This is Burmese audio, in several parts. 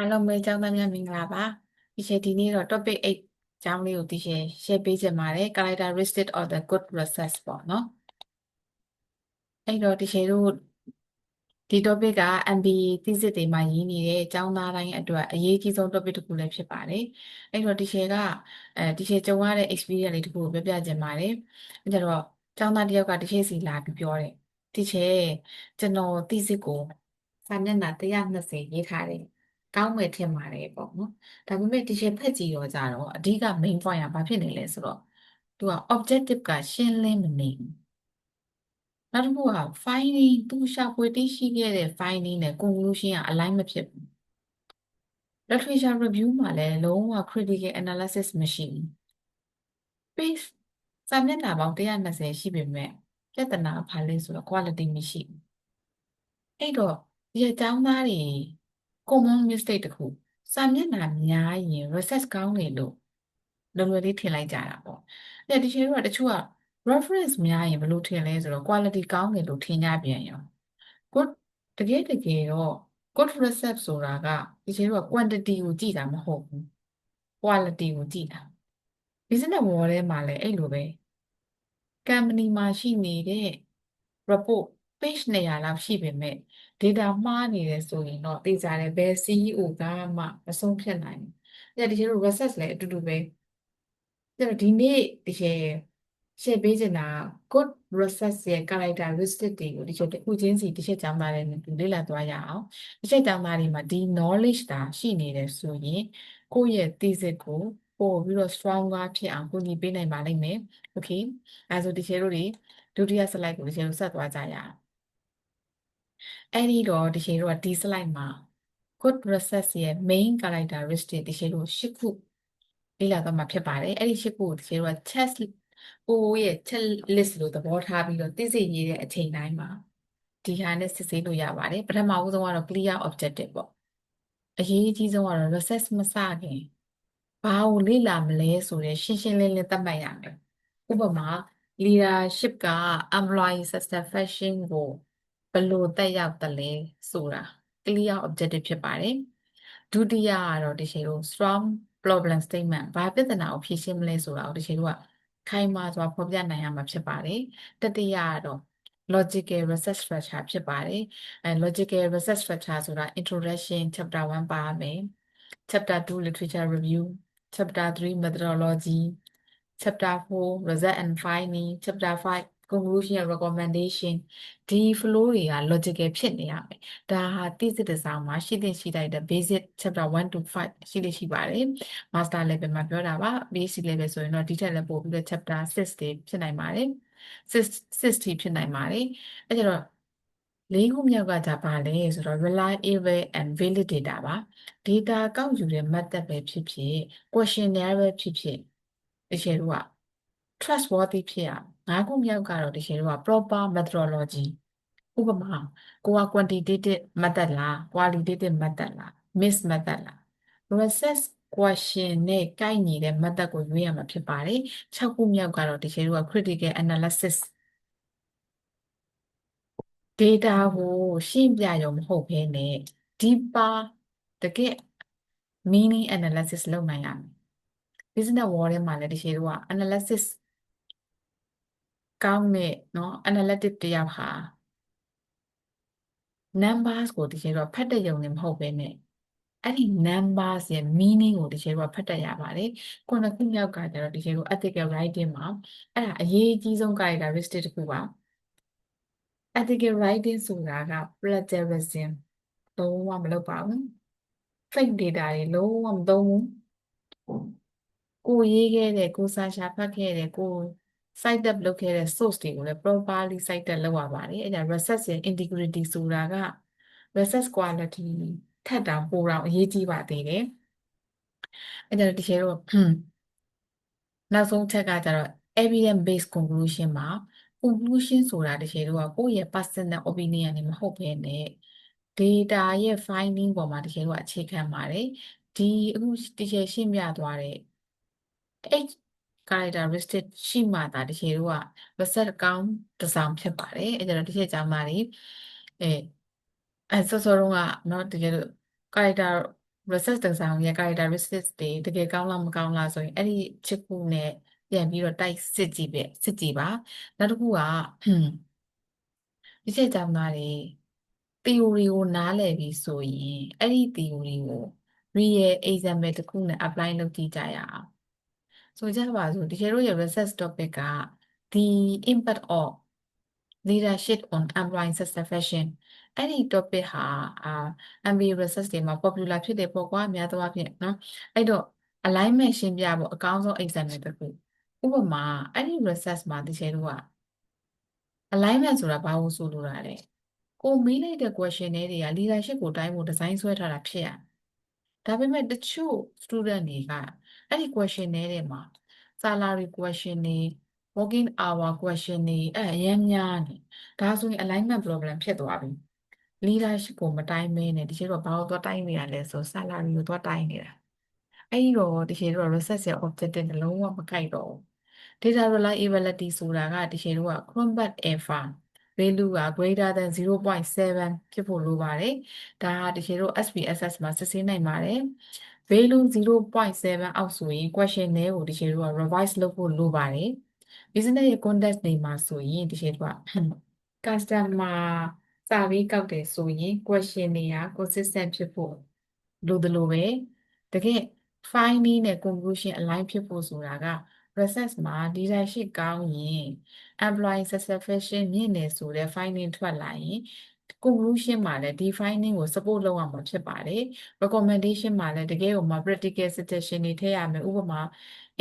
အားလုံးပဲကျောင်းသားများမင်္ဂလာပါဒီချိန်ဒီနေ့တော့ topic 8ကျောင်းလေးကိုshare ပေးချင်ပါတယ် characteristic of the good process ပေါ့နော်အဲ့တော့ဒီချိန်တို့ဒီ topic က MBA thesis တွေမှာရေးနေတဲ့ကျောင်းသားတိုင်းအတွက်အရေးကြီးဆုံး topic တစ်ခုလည်းဖြစ်ပါတယ်အဲ့တော့ဒီချိန်ကဒီချိန်ကြုံရတဲ့ experience လေးတစ်ခုကိုပြောပြချင်ပါတယ်အဲ့တော့ကျောင်းသားတစ်ယောက်ကဒီချိန်စီလာပြီးပြောတယ်ဒီချိန်ကျွန်တော် thesis ကိုစာမျက်နှာ120ရေးထားတယ်ကောင်းမယ်ထင်ပါတယ်ပေါ့နော်ဒါပေမဲ့ဒီချိန်ဖက်ကြည့်တော့ကြတော့အဓိက main point ကဘာဖြစ်နေလဲဆိုတော့သူက objective ကရှင်းလင်းမနေဘူးနောက်တစ်ခုက finding သူရှာဖွေသိရှိခဲ့တဲ့ finding နဲ့ conclusion က align မဖြစ်ဘူး literature review မှာလည်းလုံးဝ critical analysis မရှိဘူး page စာမျက်နှာပေါင်း120ရှိပေမဲ့ပြဿနာဘာလဲဆိုတော့ quality မရှိဘူးအဲ့တော့ဒီအကြောင်းသားတွေ common mistake တစ်ခုစာမျက်နှာများရင် research ကောင်းနေလို့လွယ်လွယ်လေးထင်လိုက်ကြတာပေါ့။ဒီချိန်တော့တချို့က reference များရင်ဘယ်လိုထင်လဲဆိုတော့ quality ကောင်းတယ်လို့ထင်ကြပြန်ရော။ good တကယ်တော့ good research ဆိုတာကဒီချိန်တော့ quantity ကိုကြည့်တာမဟုတ်ဘူး။ quality ကိုကြည့်တာ။ business world ထဲမှာလည်းအဲ့လိုပဲ။ company မှာရှိနေတဲ့ report page 200လောက်ရှိပေမဲ့ data မှားနေတယ်ဆိုရင်တော့သိကြတယ်ဘယ် CEO ကမှမဆုံးဖြတ်နိုင်ဘူး။ဒီချိန်တော့ research လည်းအတူတူပဲ။ဒီနေ့ဒီချိန်ရှင်းပေးချင်တာ good research ရဲ့ characteristic တွေကိုဒီချိန်တစ်ခုချင်းစီတစ်ချက်ကြောင်းသားတွေနဲ့လေ့လာသွားရအောင်။တစ်ချက်ကြောင်းသားတွေမှာဒီ knowledge တာရှိနေတယ်ဆိုရင်ကိုယ့်ရဲ့ thesis ကိုပို့ပြီးတော့ stronger ဖြစ်အောင်ကူညီပေးနိုင်ပါလိမ့်မယ်။ Okay အဲဆိုဒီချိန်တို့တွေဒုတိယ slide ကိုဒီချိန်တို့ဆက်သွားကြရအောင်။အဲ့ဒီတော့ဒီချိန်တို့ကဒီ slide မှာ good research ရဲ့ main characteristic ဒီချိန်တို့၈ခုလေ့လာသွားမှာဖြစ်ပါတယ်အဲ့ဒီ၈ခုကိုဒီချိန်တို့က test ကိုရဲ့ test list လို့သဘောထားပြီးတော့သိစေရေးတဲ့အချိန်တိုင်းမှာဒီဟာနဲ့စစ်ဆေးလို့ရပါတယ်ပထမဦးဆုံးကတော့ clear objective ပေါ့အရေးအကြီးဆုံးကတော့ research မစခင်ဘာကိုလေ့လာမလဲဆိုတဲ့ရှင်းရှင်းလင်းလင်းသတ်မှတ်ရမယ်ဥပမာ leadership က employee satisfaction ကိုဘယ်လိုတက်ရောက်တယ်လဲဆိုတာ clear objective ဖြစ်ပါတယ်ဒုတိယကတော့ဒီချိန်တို့ strong problem statement ဘာပြဿနာကိုဖြေရှင်းမလဲဆိုတာကိုဒီချိန်တို့ကခိုင်မာစွာဖော်ပြနိုင်ရမှာဖြစ်ပါတယ်တတိယကတော့ logical research structure ဖြစ်ပါတယ်logical research structure ဆိုတာ introduction chapter 1ပါမယ် chapter 2 literature review chapter 3 methodology chapter 4 result and finding chapter 5 conclusion and recommendation ဒီ flow တွေက logical ဖြစ်နေရမယ်ဒါဟာ thesis တစ်စောင်မှာရှိတဲ့ basic chapter 1 to 5ရှိပါတယ် master level မှာပြောတာပါ PhD level ဆိုရင်တော့ဒီထက်လည်းပိုပြီးတော့ chapter 6တွေဖြစ်နိုင်ပါတယ်6ထိဖြစ်နိုင်ပါတယ်အဲ့ကြတော့၄ခုမြောက်ကじゃပါလဲဆိုတော့ reliable and valid data ပါ data ကောက်ယူတဲ့ method ပဲဖြစ်ဖြစ် questionnaire ပဲဖြစ်ဖြစ်ဒီရှယ်တို့က trustworthy ဖြစ်ရ၅ခုမြောက်ကတော့ဒီရှယ်တို့က proper methodology ဥပမာကိုက quantitative method လား qualitative method လား mixed method လား research question နဲ့ကိုက်ညီတဲ့ method ကိုရွေးရမှာဖြစ်ပါတယ်6ခုမြောက်ကတော့ဒီရှယ်တို့က critical analysis data ကိုရှင်းပြရုံမဟုတ်ဘဲနဲ့ deeper တကယ် meaning analysis လုပ်နိုင်ရမယ် business world ထဲမှာလည်းဒီရှယ်တို့က analysis ကောင်းတဲ့เนาะ analytic တယောက်ဟာ numbers ကိုဒီရှယ်တို့ကဖတ်တဲ့ရုံနဲ့မဟုတ်ဘဲနဲ့အဲ့ဒီ numbers ရဲ့ meaning ကိုဒီရှယ်တို့ကဖတ်တတ်ရပါတယ်ခုနှစ်ခုမြောက်ကကျတော့ဒီရှယ်တို့ ethical writing မှာအဲ့ဒါအရေးကြီးဆုံး characteristic တစ်ခုပါ ethical writing ဆိုတာက plagiarism လုံးဝမလုပ်ပါဘူး fake data တွေလုံးဝမသုံးဘူးကိုရေးခဲ့တဲ့ကိုစာရှာဖတ်ခဲ့တဲ့ကို cite up လုပ်ခဲ့တဲ့ source တွေကိုလည်း properly cite up လုပ်ရပါတယ်အဲ့ဒါ research ရဲ့ integrity ဆိုတာက research quality ထက်တောင်ပိုတောင်အရေးကြီးပါသေးတယ်အဲ့ဒါတကယ်တော့နောက်ဆုံးချက်ကကျတော့ evidence based conclusion မှာ conclusion ဆိုတာတကယ်တော့ကိုယ့်ရဲ့ personal opinion တွေမဟုတ်ဘဲနဲ့ data ရဲ့ finding ပေါ်မှာတကယ်တော့အခြေခံပါတယ်ဒီအခုတကယ်ရှင်းပြသွားတဲ့ H characteristic ရှိမှသာတကယ်တော့ research ကောင်းတစ်စောင်ဖြစ်ပါတယ်အဲ့ဒါတော့တကယ်ကြောင်းသားတွေစောစောတုန်းကเนาะတကယ်လို့ character research တစ်စောင်ရဲ့ characteristics တွေတကယ်ကောင်းလားမကောင်းလားဆိုရင်အဲ့ဒီချစ်ခုနဲ့ပြန်ပြီးတော့တိုက်စစ်ကြည့်ပါနောက်တစ်ခုကဒီချက်ကြောင့်သားတွေ theory ကိုနားလည်ပြီဆိုရင်အဲ့ဒီ theory ကို real example တစ်ခုနဲ့ apply လုပ်ကြည့်ကြရအောင်ဆိုကြပါစို့ဒီတို့ရဲ့ research topic က the impact of leadership on employee satisfaction အဲ့ဒီ topic ဟာMBA research တွေမှာ popular ဖြစ်တယ်ပေါ့ကွာအများသောအားဖြင့်เนาะအဲ့တော့ alignment ရှင်းပြဖို့အကောင်းဆုံး example တစ်ခုဥပမာအဲ့ဒီ research မှာဒီတို့က alignment ဆိုတာဘာလို့ဆိုလိုတာလဲကိုမေးလိုက်တဲ့ question တွေက leadership ကိုတိုင်းဖို့ design ဆွဲထားတာဖြစ်ရဒါပေမဲ့တချို့ student တွေကအဲ့ဒီ question တွေမှာ salary question တွေ working hour question တွေအရင်များနေဒါဆိုရင် alignment problem ဖြစ်သွားပြီ leadership ကိုမတိုင်းမင်းနဲ့ဒီလိုတော့ဘာလို့သွားတိုင်းနေတာလဲဆို salary ကိုသွားတိုင်းနေတာအဲ့ဒီတော့ဒီလိုတော့ research ရဲ့ objective နဲ့လုံးဝမကိုက်တော့ဘူး data reliability ဆိုတာကဒီလိုက combat alpha value က greater than 0.7 ဖြစ်ဖို့လိုပါတယ်ဒါဟာဒီလို SPSS မှာစစ်ဆေးနိုင်ပါတယ် value 0.7 အောက်ဆိုရင် question တွေကိုဒီလိုက revise လုပ်ဖို့လိုပါတယ် business ရဲ့ context တွေမှာဆိုရင်ဒီလိုက customer survey ကောက်တယ်ဆိုရင် question တွေက consistent ဖြစ်ဖို့လိုသလိုပဲတကယ် finding နဲ့ conclusion align ဖြစ်ဖို့ဆိုတာက research မှာ leadership ကောင်းရင် employee satisfaction မြင့်တယ်ဆိုတဲ့ finding ထွက်လာရင် conclusion မှာလည်းဒီ finding ကို support လုပ်ရမှာဖြစ်ပါတယ် recommendation မှာလည်းတကယ်ကို practical suggestion တွေထည့်ရမယ်ဥပမာ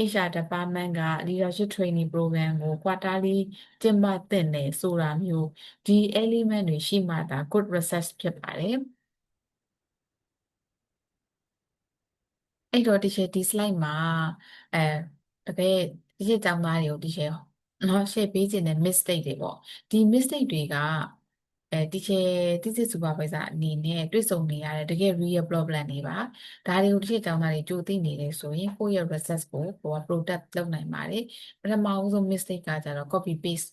HR department က leadership training program ကို quarterly ကျင်းပသင့်တယ်ဆိုတာမျိုးဒီ element တွေရှိမှသာ good research ဖြစ်ပါတယ်အဲ့တော့ဒီ slide မှာတကယ်ဒီကျောင်းသားတွေကိုဒီနော် share ပေးခြင်းတဲ့ mistake တွေပေါ့ဒီ mistake တွေကteacher supervisor အနေနဲ့တွေ့ဆုံနေရတဲ့တကယ် real problem တွေပါဒါတွေကိုဒီကျောင်းသားတွေကြိုသိနေတယ်ဆိုရင်ကိုယ့်ရဲ့ research ကိုကိုယ်က protect လုပ်နိုင်ပါတယ်ပထမဆုံး mistake ကကြတော့ copy paste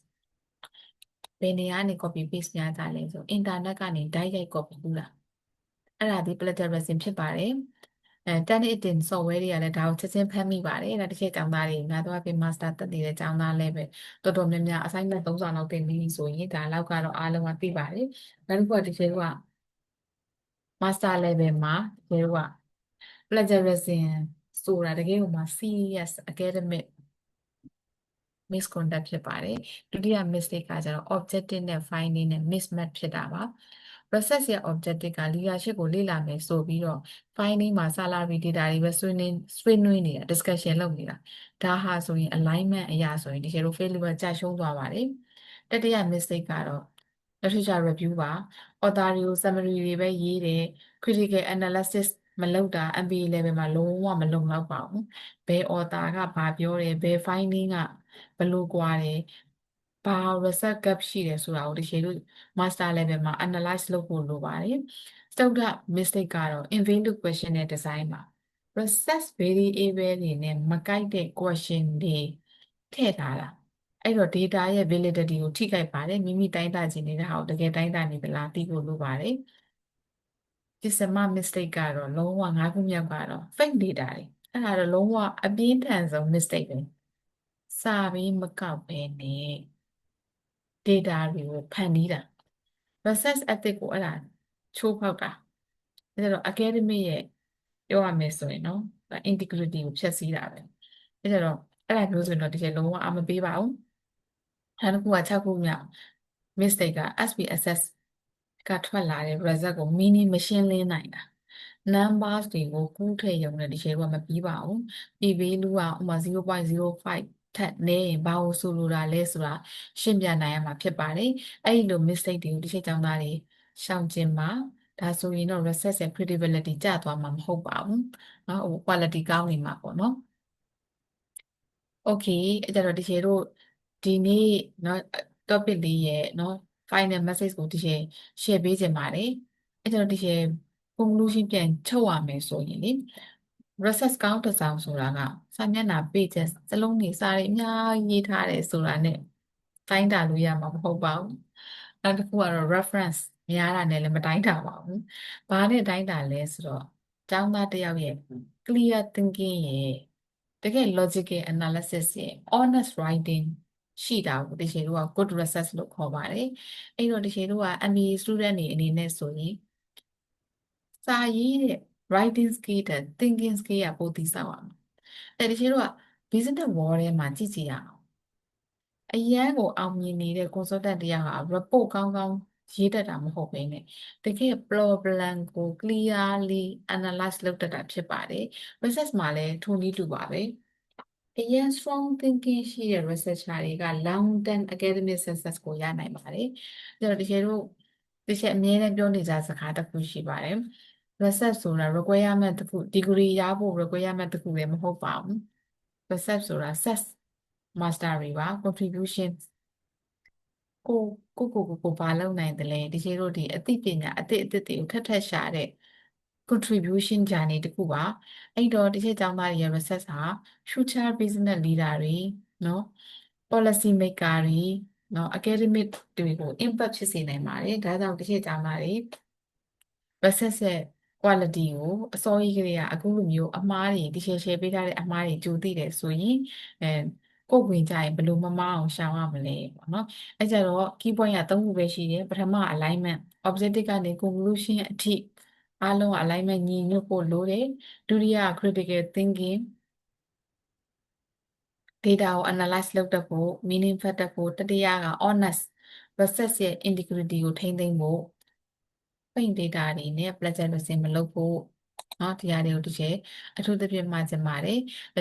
ဘယ်နေရာကနေ copy paste များကြလဲဆို internet ကနေ direct copy လုပ်တာအဲ့ဒါဒီ plagiarism ဖြစ်ပါတယ်Turnitin software တွေကလည်းဒါကိုချက်ချင်းဖမ်းမိပါတယ်ဒါတစ်ချက်ကျောင်းသားတွေများသောအားဖြင့် master တက်နေတဲ့ကျောင်းသားလည်းပဲတော်တော်များများ assignment 3ဆောင်လောက်တင်ပြီးဆိုရင်ဒါလောက်ကတော့အားလုံးကသိပါတယ်နောက်တစ်ခုကတစ်ချက်က master level မှာဒီလိုက plagiarism ဆိုတာတကယ်ကိုမှ serious academic misconduct ဖြစ်ပါတယ်ဒုတိယ mistake ကကျတော့ objective နဲ့ finding နဲ့ mismatch ဖြစ်တာပါ research ရဲ့ objective က leadership ကိုလေ့လာမယ်ဆိုပြီးတော့ finding မှာ salary data တွေပဲဆွေးနွေးနေတာ discussion လုပ်နေတာဒါဟာဆိုရင် alignment အရာဆိုရင်ဒီလို failure ကျရှုံးသွားပါတယ်တတိယ mistake ကတော့ literature review ပါ author တွေကို summary တွေပဲရေးတယ် critical analysis မလုပ်တာ MBA level မှာလုံးဝမလုံလောက်ပါဘူးဘယ် author ကဘာပြောတယ်ဘယ် finding ကဘယ်လိုကွာတယ်ဘာ research gap ရှိတယ်ဆိုတာကိုဒီလို master level မှာ analyze လုပ်ဖို့လိုပါတယ်စတုတ္ထ mistake ကတော့ invalid question နဲ့ design ပါ research variable တွေနဲ့မကိုက်တဲ့ question တွေထည့်ထားတာအဲ့တော့ data ရဲ့ validity ကိုထိခိုက်ပါတယ်မိမိတိုင်းတာချင်နေတဲ့ဟာကိုတကယ်တိုင်းတာနေသလားသိဖို့လိုပါတယ်ဒီစမ mistake ကတော့လုံးဝ၅ခုမြောက်ကတော့ fake data တွေအဲ့ဒါတော့လုံးဝအပြင်းထန်ဆုံး mistake ပဲစာပြီးမကောက်ပဲနဲ့ data တွေကိုဖန်တီးတာ research ethic ကိုအဲ့ဒါချိုးဖောက်တာအဲ့တော့ academic ရဲ့ပြောရမယ်ဆိုရင်နော် integrity ကိုဖျက်ဆီးတာပဲအဲ့တော့အဲ့ဒါမျိုးဆိုရင်တော့ဒီလုံးဝအမပေးပါဘူးနောက်တစ်ခုက6ခုမြောက် mistake က SPSS ကထွက်လာတဲ့ result ကို mini မရှင်းလင်းနိုင်တာ numbers တွေကိုကူးထည့်ရုံနဲ့ဒီလိုကမပြီးပါဘူး p-value ကဥပမာ 0.05 ထက်နည်းရင်ဘာလို့ဆိုလိုတာလဲဆိုတာရှင်းပြနိုင်ရမှာဖြစ်ပါတယ်အဲ့ဒီလို mistake တွေကိုဒီကျောင်းသားတွေရှောင်ကျဉ်ပါဒါဆိုရင်တော့ research ရဲ့ credibility ကျသွားမှာမဟုတ်ပါဘူးเนาะ quality ကောင်းနေမှာပေါ့เนาะ okay အဲ့ကြတော့ဒီတို့ဒီနေ့เนาะ topic လေးရဲ့เนาะ final message ကိုဒီshare ပေးခြင်းပါတယ်အဲ့ကြတော့ဒီ conclusion ပြန်ချုပ်ရမယ်ဆိုရင်လေ research ကောင်းတစ်စောင်ဆိုတာကစာမျက်နှာ pages စလုံးတွေစာတွေအများကြီးရေးထားတယ်ဆိုတာနဲ့တိုင်းတာလို့ရမှာမဟုတ်ပါဘူးနောက်တစ်ခုကတော့ reference များတာနဲ့လည်းမတိုင်းတာပါဘူးဘာနဲ့တိုင်းတာလဲဆိုတော့ ကျောင်းသားတစ်ယောက်ရဲ့ clear thinking ရဲ့တကယ် logical analysis ရဲ့ honest writing ရှိတာကိုတကယ်တို့က good research လို့ခေါ်ပါတယ်အဲ့တော့တကယ်တို့က MBA student တွေအနေနဲ့ဆိုရင်စာရေးတဲ့ writing skill တဲ့ thinking skill ကပိုတည်ဆောက်အောင်အဲ့တကယ်တို့က business world ထဲမှာကြည့်ကြည့်ရအောင်အရန်ကိုအောင်မြင်နေတဲ့ consultant တရားဟာ report ကောင်းကောင်းရေးတတ်တာမဟုတ်ဘဲနဲ့တကယ် problem ကို clearly analyze လုပ်တတ်တာဖြစ်ပါတယ် research မှာလည်းထိုနည်းတူပါပဲအရန် strong thinking ရှိတဲ့ researcher တွေက long term academic success ကိုရနိုင်ပါတယ်။ဒါတော့တကယ်လို့တကယ်အမြဲတမ်းပြောနေကြစကားတစ်ခုရှိပါတယ်။ research ဆိုတာ requirement တစ်ခု degree ရဖို့ requirement တစ်ခုလည်းမဟုတ်ပါဘူး။ research ဆိုတာ self mastery ပါ contribution ကိုကိုဘာလုပ်နိုင်တယ်လဲဒီကျေတို့ဒီအသိပညာအသစ်တွေကိုထပ်ရှာတဲ့ contribution journey တခုပါအဲ့တော့ဒီချက်ကျောင်းသားတွေရဲ့ research ဟာ future business leader တွေနော် policy maker တွေနော် academic တွေကို impact ဖြစ်စေနိုင်ပါတယ်ဒါကြောင့်ဒီချက်ကျောင်းသားတွေ research ရဲ့ quality ကိုအစောကြီးကတည်းကအခုလိုမျိုးအမှားတွေဒီ share ပေးထားတဲ့အမှားတွေကြိုသိတယ်ဆိုရင်ကိုယ်ဝင်ကြရင်ဘယ်လိုမမအောင်ရှောင်ရမလဲပေါ့နော်အဲ့ကြတော့ key point က3ခုပဲရှိတယ်ပထမ alignment objective ကနေ conclusion အထိအားလုံး alignment ညီညွတ်ဖို့လိုတယ်ဒုတိယ critical thinking data ကို analyze လုပ်တတ်ဖို့ meaning ဖတ်တတ်ဖို့တတိယက honest research ရဲ့ integrity ကိုထိန်းသိမ်းဖို့ paint data တွေနဲ့ plagiarism မလုပ်ဖို့နော်ဒီဟာတွေကိုတစ်ချက်အထူးသဖြင့်မှာချင်ပါတယ်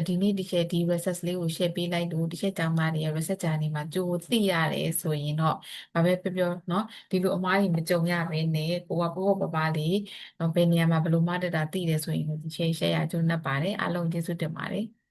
ဒီနေ့တစ်ချက်ဒီ research လေးကို share ပေးလိုက်လို့တစ်ချက်ကြောင်းသားတွေရဲ့ research journey မှာကြိုသိရတယ်ဆိုရင်တော့ဘာပဲပြောနော်ဒီလိုအမှားတွေမကြုံရဘဲနဲ့ကိုကပို့ပပလေးနော်ဘယ်နေရာမှာဘယ်လိုမှားတတ်တာသိတယ်ဆိုရင်ဒီ share ရကြုံတတ်ပါတယ်အားလုံးကျေးဇူးတင်ပါတယ်